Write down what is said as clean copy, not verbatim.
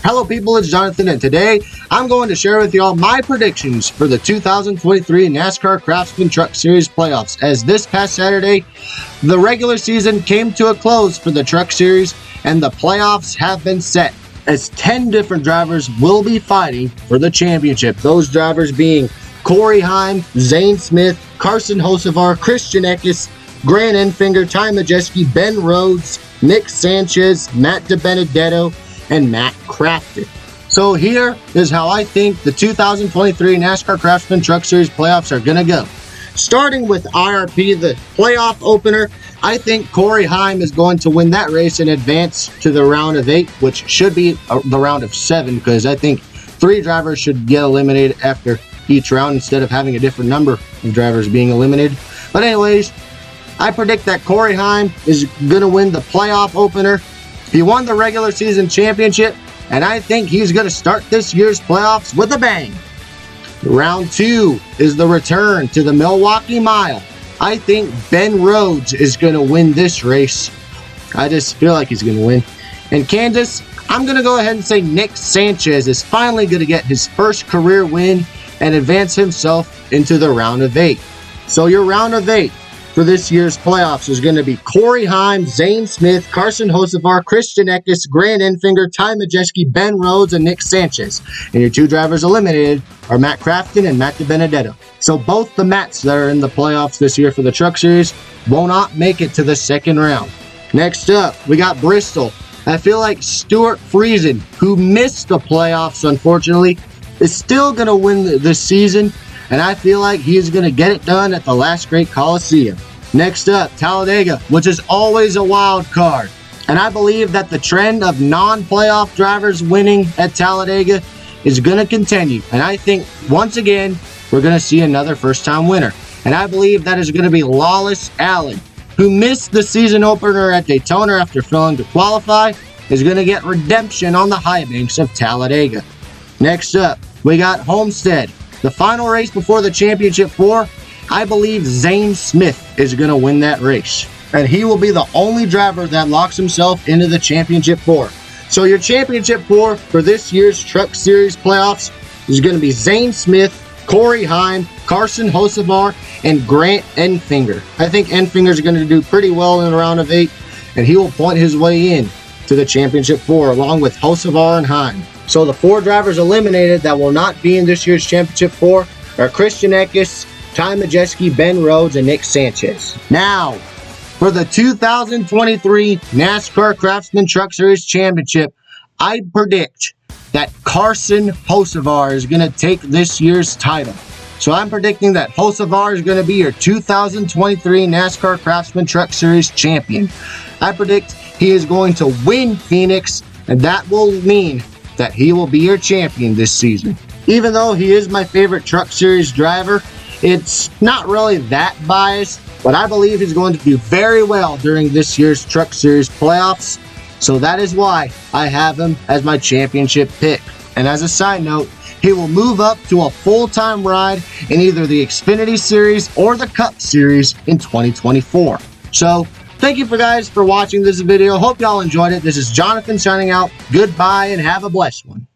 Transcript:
Hello people, it's Jonathan, and today I'm going to share with y'all my predictions for the 2023 NASCAR Craftsman Truck Series playoffs, as this past Saturday, the regular season came to a close for the Truck Series and the playoffs have been set, as 10 different drivers will be fighting for the championship. Those drivers being Corey Heim, Zane Smith, Carson Hocevar, Christian Eckes, Grant Enfinger, Ty Majeski, Ben Rhodes, Nick Sanchez, Matt DiBenedetto, and Matt Craftsman. So here is how I think the 2023 NASCAR Craftsman Truck Series playoffs are going to go. Starting with IRP, the playoff opener, I think Corey Heim is going to win that race and advance to the round of 8, which should be the round of 7, because I think 3 drivers should get eliminated after each round instead of having a different number of drivers being eliminated. But anyways, I predict that Corey Heim is going to win the playoff opener. He won the regular season championship, and I think he's going to start this year's playoffs with a bang. Round 2 is the return to the Milwaukee Mile. I think Ben Rhodes is going to win this race. I just feel like he's going to win. And Kansas, I'm going to go ahead and say Nick Sanchez is finally going to get his first career win and advance himself into the round of 8. So your round of 8 for this year's playoffs is going to be Corey Heim, Zane Smith, Carson Hocevar, Christian Eckes, Grant Enfinger, Ty Majeski, Ben Rhodes, and Nick Sanchez. And your 2 drivers eliminated are Matt Craftsman and Matt DiBenedetto. So both the Matts that are in the playoffs this year for the Truck Series will not make it to the second round. Next up, we got Bristol. I feel like Stuart Friesen, who missed the playoffs unfortunately, is still going to win this season, and I feel like he's going to get it done at the last great Coliseum. Next up, Talladega, which is always a wild card. And I believe that the trend of non-playoff drivers winning at Talladega is going to continue. And I think, once again, we're going to see another first-time winner. And I believe that is going to be Lawless Allen, who missed the season opener at Daytona after failing to qualify, is going to get redemption on the high banks of Talladega. Next up, we got Homestead. The final race before the Championship 4, I believe Zane Smith is going to win that race. And he will be the only driver that locks himself into the Championship 4. So your Championship 4 for this year's Truck Series playoffs is going to be Zane Smith, Corey Heim, Carson Hocevar, and Grant Enfinger. I think Enfinger is going to do pretty well in the round of 8, and he will point his way in to the Championship 4 along with Hocevar and Heim. So the 4 drivers eliminated that will not be in this year's Championship 4 are Christian Eckes, Ty Majeski, Ben Rhodes, and Nick Sanchez. Now, for the 2023 NASCAR Craftsman Truck Series Championship, I predict that Carson Hocevar is going to take this year's title. So I'm predicting that Hocevar is going to be your 2023 NASCAR Craftsman Truck Series champion. I predict he is going to win Phoenix, and that will mean that he will be your champion this season. Even though he is my favorite Truck Series driver, it's not really that biased, but I believe he's going to do very well during this year's Truck Series playoffs. So that is why I have him as my championship pick. And as a side note, he will move up to a full-time ride in either the Xfinity Series or the Cup Series in 2024. So thank you guys for watching this video. Hope y'all enjoyed it. This is Jonathan signing out. Goodbye and have a blessed one.